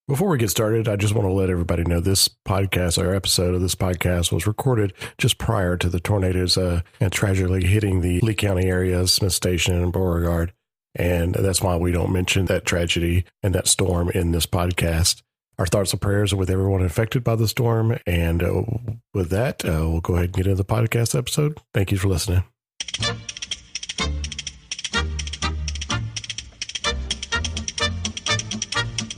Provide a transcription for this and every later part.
Before we get started, I just want to let everybody know this podcast, our episode of this podcast, was recorded just prior to the tornadoes tragically hitting the Lee County area, Smith Station, and Beauregard. And that's why we don't mention that tragedy and that storm in this podcast. Our thoughts and prayers are with everyone affected by the storm. And with that, we'll go ahead and get into the podcast episode. Thank you for listening.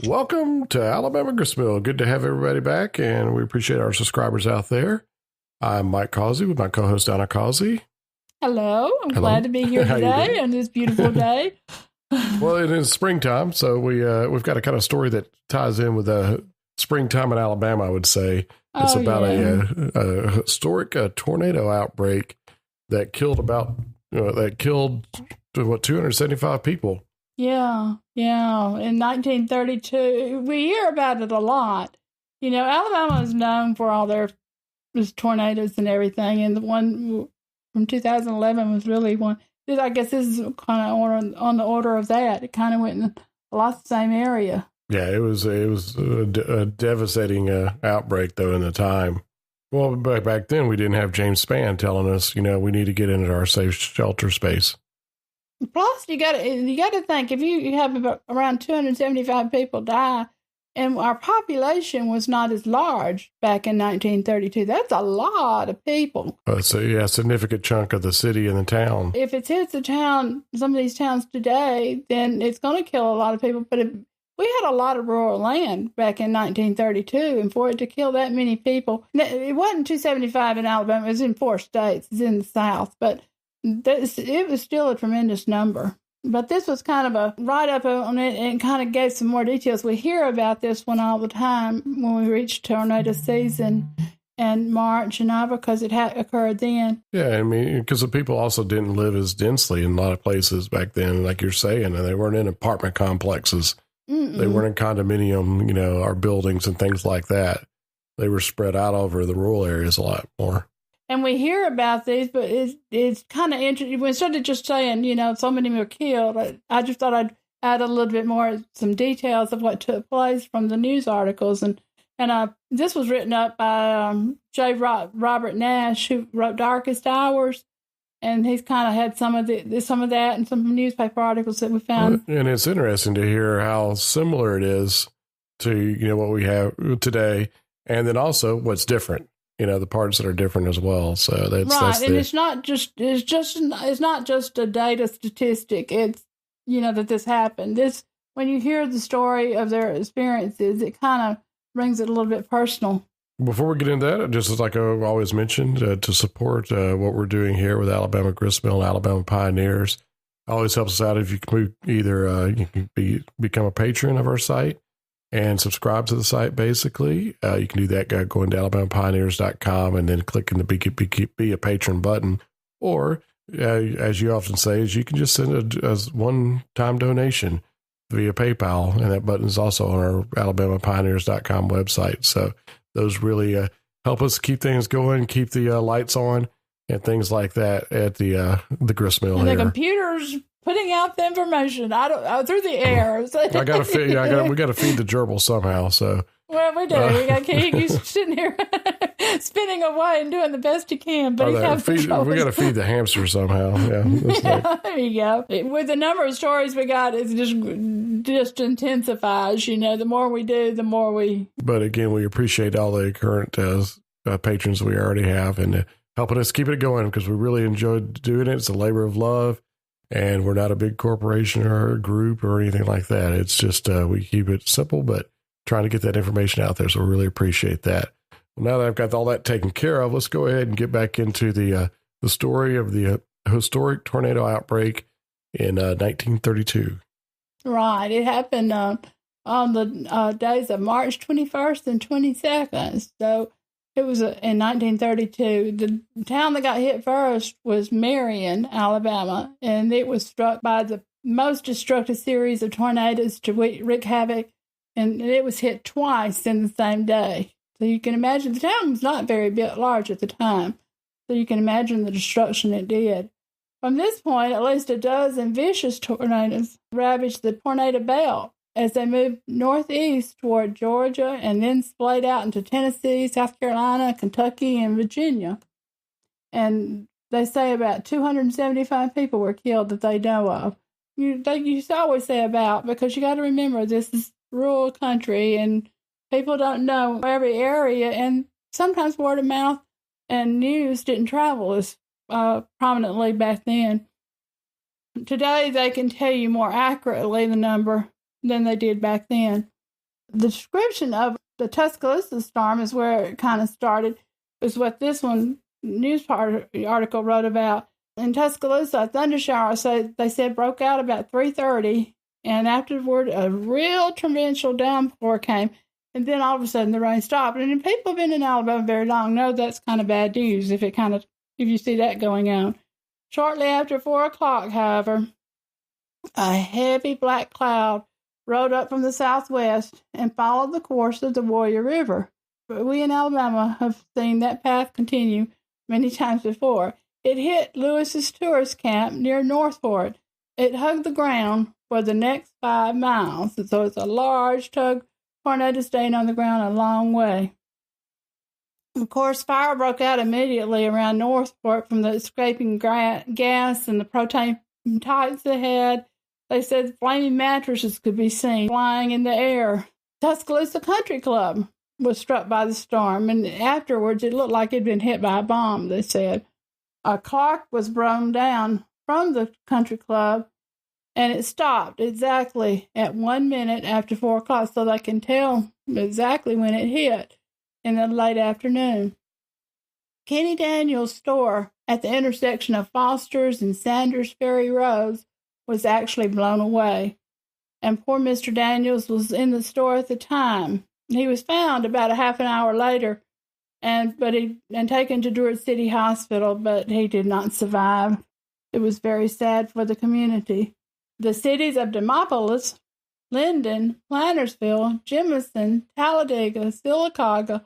Welcome to Alabama Gristmill. Good to have everybody back, and we appreciate our subscribers out there. I'm Mike Causey with my co-host Donna Causey. Hello. I'm glad to be here today on this beautiful day. Well, it is springtime, so we've got a kind of story that ties in with springtime in Alabama, I would say. It's about a historic tornado outbreak that killed 275 people. Yeah. In 1932, we hear about it a lot. You know, Alabama is known for all their tornadoes and everything, and the one from 2011 was really one. I guess this is kind of on the order of that. It kind of went in a lot the same area. Yeah, it was a devastating outbreak, though, in the time. Well, back then, we didn't have James Spann telling us, we need to get into our safe shelter space. Plus, you got to think, if you have about around 275 people die, and our population was not as large back in 1932, that's a lot of people. So, a significant chunk of the city and the town. If it hits the town, some of these towns today, then it's going to kill a lot of people. But we had a lot of rural land back in 1932, and for it to kill that many people, it wasn't 275 in Alabama, it was in 4 states, it's in the South, but it was still a tremendous number. But this was kind of a write-up on it and kind of gave some more details. We hear about this one all the time when we reach tornado season and March and all, because it had occurred then. Yeah, I mean, because the people also didn't live as densely in a lot of places back then, like you're saying, and they weren't in apartment complexes. Mm-mm. They weren't in condominium, or buildings and things like that. They were spread out over the rural areas a lot more. And we hear about these, but it's kind of interesting. Instead of just saying, so many were killed, I just thought I'd add a little bit more, some details of what took place from the news articles. And this was written up by J. Robert Nash, who wrote Darkest Hours. And he's kind of had some of that and some newspaper articles that we found. And it's interesting to hear how similar it is to, what we have today. And then also what's different. The parts that are different as well. So that's and it's not just a data statistic. It's that this happened. When you hear the story of their experiences, it kind of brings it a little bit personal. Before we get into that, just like I've always mentioned, to support what we're doing here with Alabama Gristmill and Alabama Pioneers, always helps us out if you can you can become a patron of our site and subscribe to the site, basically. You can do that going to alabamapioneers.com and then clicking the Be a Patron button. Or, as you often say, is you can just send a one-time donation via PayPal, and that button is also on our alabamapioneers.com website. So those really help us keep things going, keep the lights on, and things like that at the gristmill and here. The computers putting out the information through the air. We got to feed the gerbil somehow. So well, we do. We got you sitting here spinning away and doing the best you can, but we got to feed the hamster somehow. Yeah, there you go. With the number of stories we got, it just intensifies. The more we do, the more we. But again, we appreciate all the current patrons we already have and helping us keep it going, because we really enjoyed doing it. It's a labor of love. And we're not a big corporation or a group or anything like that. It's just we keep it simple, but trying to get that information out there. So we really appreciate that. Well, now that I've got all that taken care of, let's go ahead and get back into the story of the historic tornado outbreak in 1932. Right. It happened on the days of March 21st and 22nd. So it was in 1932. The town that got hit first was Marion, Alabama, and it was struck by the most destructive series of tornadoes to wreak havoc, and it was hit twice in the same day. So you can imagine the town was not very large at the time, so you can imagine the destruction it did. From this point, at least a dozen vicious tornadoes ravaged the tornado belt, as they moved northeast toward Georgia and then splayed out into Tennessee, South Carolina, Kentucky, and Virginia. And they say about 275 people were killed that they know of. You always say about, because you got to remember this is rural country and people don't know every area, and sometimes word of mouth and news didn't travel as prominently back then. Today, they can tell you more accurately the number than they did back then. The description of the Tuscaloosa storm is where it kind of started, is what this one news article wrote about. In Tuscaloosa, a thunder shower, they said, broke out about 3:30, and afterward, a real torrential downpour came, and then all of a sudden the rain stopped. And people who've been in Alabama very long know that's kind of bad news if you see that going on. Shortly after 4 o'clock, however, a heavy black cloud rode up from the southwest and followed the course of the Warrior River. But we in Alabama have seen that path continue many times before. It hit Lewis's tourist camp near Northport. It hugged the ground for the next 5 miles, so it's a large tornado staying on the ground a long way. Of course, fire broke out immediately around Northport from the escaping gas and the propane pipes ahead. They said flaming mattresses could be seen flying in the air. Tuscaloosa Country Club was struck by the storm, and afterwards it looked like it had been hit by a bomb, they said. A clock was blown down from the country club, and it stopped exactly at 1 minute after 4 o'clock, so they can tell exactly when it hit in the late afternoon. Kenny Daniels' store at the intersection of Foster's and Sanders Ferry Roads was actually blown away, and poor Mr. Daniels was in the store at the time. He was found about a half an hour later and taken to Druid City Hospital, but he did not survive. It was very sad for the community. The cities of Demopolis, Linden, Plantersville, Jemison, Talladega, Sylacauga,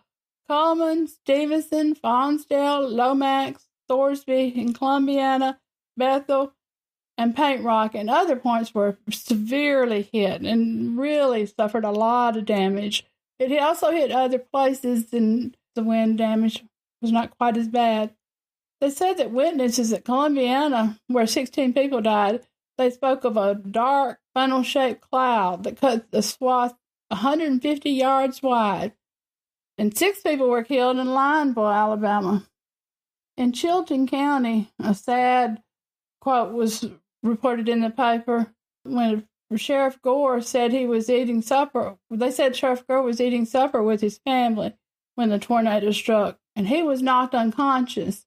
Coleman, Stevenson, Fonsdale, Lomax, Thorsby, and Columbiana, Bethel, and Paint Rock, and other points were severely hit and really suffered a lot of damage. It also hit other places, and the wind damage was not quite as bad. They said that witnesses at Columbiana, where 16 people died, they spoke of a dark, funnel-shaped cloud that cut the swath 150 yards wide. And 6 people were killed in Lineville, Alabama. In Chilton County, a sad quote was reported in the paper when Sheriff Gore said he was eating supper. They said Sheriff Gore was eating supper with his family when the tornado struck, and he was knocked unconscious.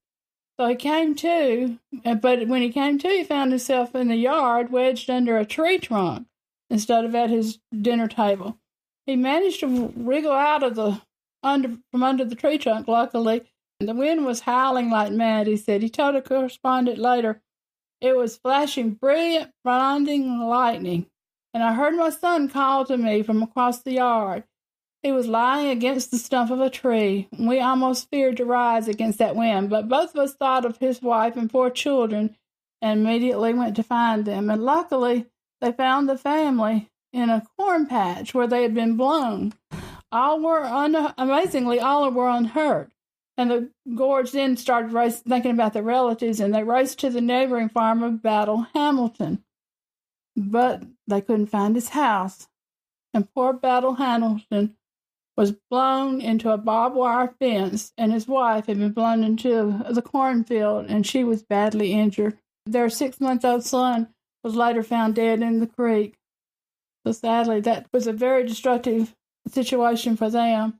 So he came to, but when he came to, he found himself in the yard wedged under a tree trunk instead of at his dinner table. He managed to wriggle out of from under the tree trunk, luckily. The wind was howling like mad, he said. He told a correspondent later, it was flashing brilliant, blinding lightning, and I heard my son call to me from across the yard. He was lying against the stump of a tree. We almost feared to rise against that wind, but both of us thought of his wife and 4 children and immediately went to find them. And luckily, they found the family in a corn patch where they had been blown. Amazingly, all were unhurt. And the Gorge then started thinking about the relatives, and they raced to the neighboring farm of Battle Hamilton. But they couldn't find his house. And poor Battle Hamilton was blown into a barbed wire fence, and his wife had been blown into the cornfield, and she was badly injured. Their 6-month-old son was later found dead in the creek. So sadly, that was a very destructive situation for them.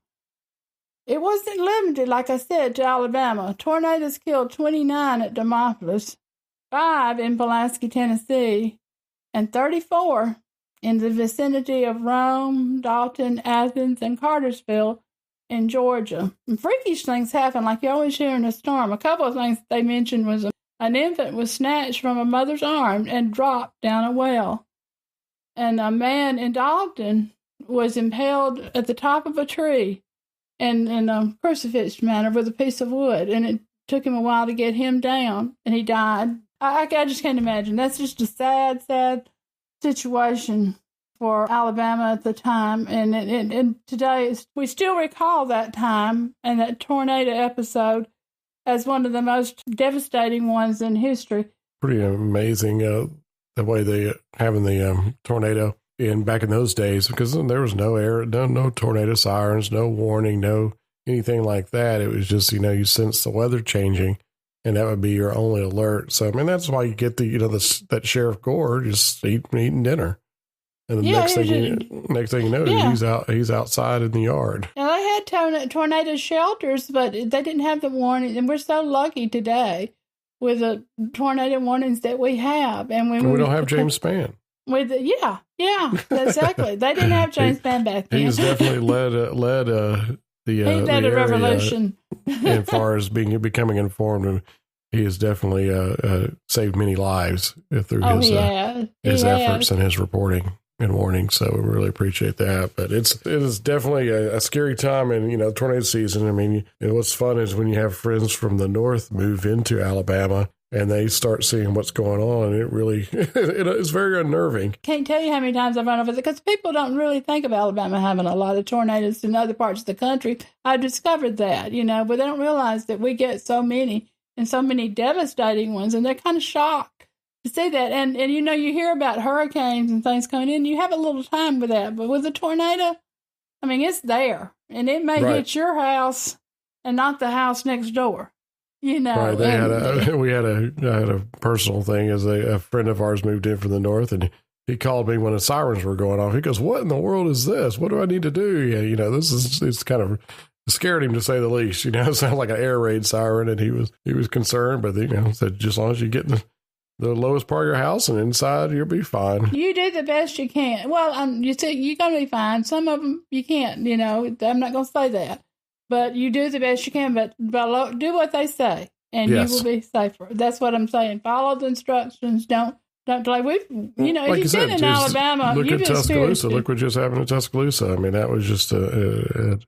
It wasn't limited, like I said, to Alabama. Tornadoes killed 29 at Demopolis, 5 in Pulaski, Tennessee, and 34 in the vicinity of Rome, Dalton, Athens, and Cartersville in Georgia. And freakish things happen, like you always hear in a storm. A couple of things they mentioned was an infant was snatched from a mother's arm and dropped down a well. And a man in Dalton was impaled at the top of a tree in a crucifix manner with a piece of wood, and it took him a while to get him down, and he died. I just can't imagine. That's just a sad, sad situation for Alabama at the time. And today, we still recall that time and that tornado episode as one of the most devastating ones in history. Pretty amazing the way they having the tornado back in those days, because there was no air, no tornado sirens, no warning, no anything like that. It was just, you sense the weather changing, and that would be your only alert. So, I mean, that's why you get that Sheriff Gore just eating dinner. And the next thing you know, he's outside in the yard. Now, they had tornado shelters, but they didn't have the warning. And we're so lucky today with the tornado warnings that we have. And when we don't have James Spann. Yeah, exactly. They didn't have James Spann back then. He's definitely led a revolution as far as becoming informed. He has definitely saved many lives through his efforts and his reporting and warning. So we really appreciate that. But it is definitely a scary time, and tornado season. I mean, what's fun is when you have friends from the north move into Alabama and they start seeing what's going on. It really it's very unnerving. Can't tell you how many times I've run over it, because people don't really think of Alabama having a lot of tornadoes in other parts of the country. I discovered that, but they don't realize that we get so many and so many devastating ones, and they're kind of shocked to see that. And you hear about hurricanes and things coming in, you have a little time with that. But with a tornado, I mean, it's there, and it may hit your house and not the house next door. Right. I had a personal thing as a friend of ours moved in from the north, and he called me when the sirens were going off. He goes, "What in the world is this? What do I need to do?" Yeah, it's kind of scared him, to say the least. It sounded like an air raid siren, and he was concerned, but said just as long as you get in the lowest part of your house and inside, you'll be fine. You do the best you can. Well, you see, you're going to be fine. Some of them you can't. I'm not going to say that. But you do the best you can, but do what they say, and you will be safer. That's what I'm saying. Follow the instructions. Don't delay. If you've been in Alabama, look at Tuscaloosa. Look what just happened in Tuscaloosa. I mean, that was just a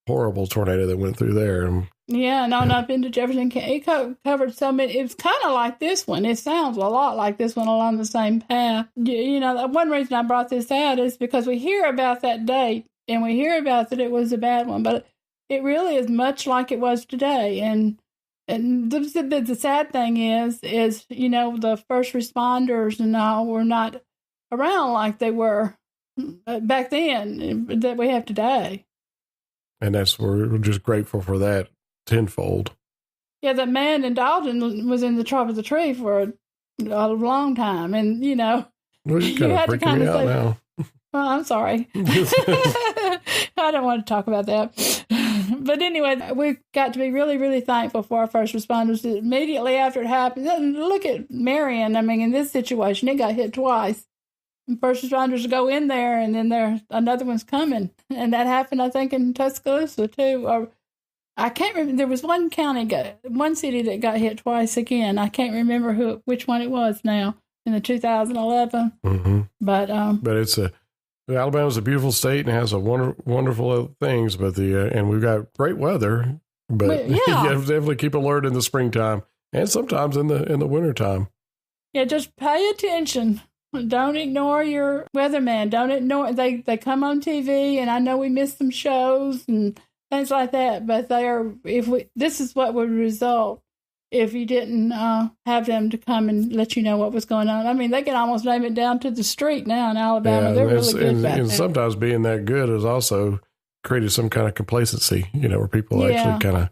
horrible tornado that went through there. Yeah, no, I've been to Jefferson County. It covered so many. It's kind of like this one. It sounds a lot like this one along the same path. One reason I brought this out is because we hear about that date, and we hear about that it was a bad one, but it really is much like it was today. And the sad thing is, the first responders and all were not around like they were back then that we have today. And we're just grateful for that tenfold. Yeah, that man in Dalton was in the top of the tree for a long time. And, well, you're kind of freaking me out now. Well, I'm sorry. I don't want to talk about that. But anyway, we got to be really, really thankful for our first responders. Immediately after it happened, look at Marion. I mean, in this situation, it got hit twice. And first responders go in there, and then another one's coming. And that happened, I think, in Tuscaloosa, too. Or I can't remember. There was one city that got hit twice again. I can't remember which one it was now in the 2011. Mm-hmm. But Alabama's a beautiful state and has a wonderful things, but and we've got great weather. But you have to definitely keep alert in the springtime and sometimes in the wintertime. Yeah, just pay attention. Don't ignore your weatherman. Don't ignore they come on TV, and I know we missed some shows and things like that, but this is what would result if you didn't have them to come and let you know what was going on. I mean, they can almost name it down to the street now in Alabama. They're really good about and that. Sometimes being that good has also created some kind of complacency, where people actually kind of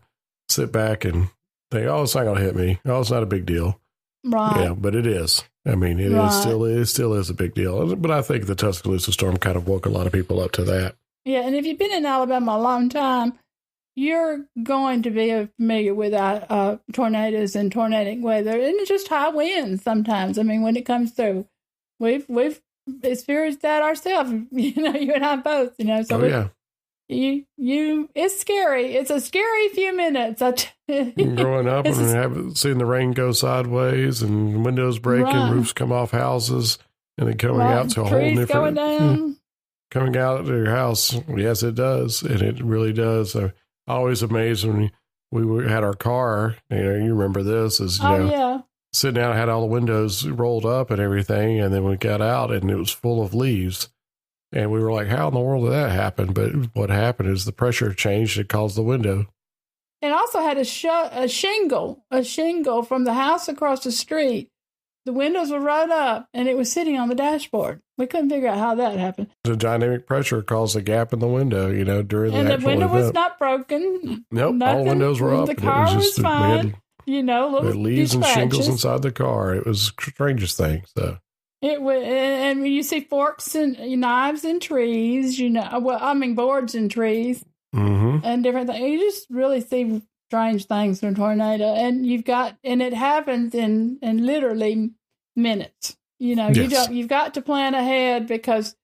sit back and think, "Oh, it's not going to hit me. Oh, it's not a big deal." Right. Yeah, but it is. I mean, it still is a big deal. But I think the Tuscaloosa storm kind of woke a lot of people up to that. Yeah, and if you've been in Alabama a long time, you're going to be familiar with tornadoes and tornadic weather, and it's just high winds sometimes. I mean, when it comes through, we've experienced that ourselves. You and I both. So it's scary. It's a scary few minutes. Growing up and seeing the rain go sideways and windows break and roofs come off houses, and then coming out to a whole different going down. Coming out of your house. Yes, it does, and it really does. Always amazed when we had our car. You remember this as sitting down, had all the windows rolled up and everything, and then we got out and it was full of leaves. And we were like, how in the world did that happen? But what happened is the pressure changed. It caused the window. It also had a shingle from the house across the street. The windows were rolled up, and it was sitting on the dashboard. We couldn't figure out how that happened. The dynamic pressure caused a gap in the window, during the actual And the window event. was not broken. Nope, all windows were up. The car was fine. Little leaves and shingles inside the car. It was the strangest thing. So it was, and you see forks and knives in trees. Boards in trees, and different things. You just really see strange things in a tornado, and it happens in literally minutes. Yes. You've got to plan ahead because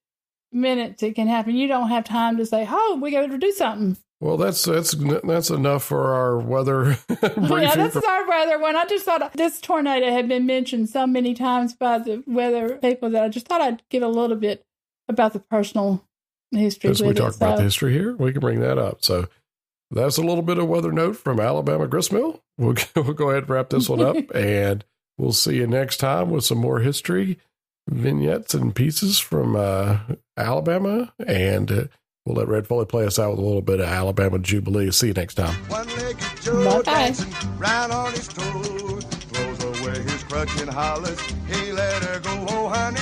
minutes it can happen. You don't have time to say, "Oh, we got to do something." Well, that's enough for our weather briefing. Yeah, this is our weather one. I just thought this tornado had been mentioned so many times by the weather people that I just thought I'd give a little bit about the personal history. As we talk about the history here, we can bring that up. So that's a little bit of weather note from Alabama Gristmill. We'll go ahead and wrap this one up, and we'll see you next time with some more history vignettes and pieces from Alabama, and we'll let Red Foley play us out with a little bit of Alabama Jubilee. See you next time. One-legged Joe dancing round on his toes, throws away his crutch and hollers, hey, let her go, oh honey.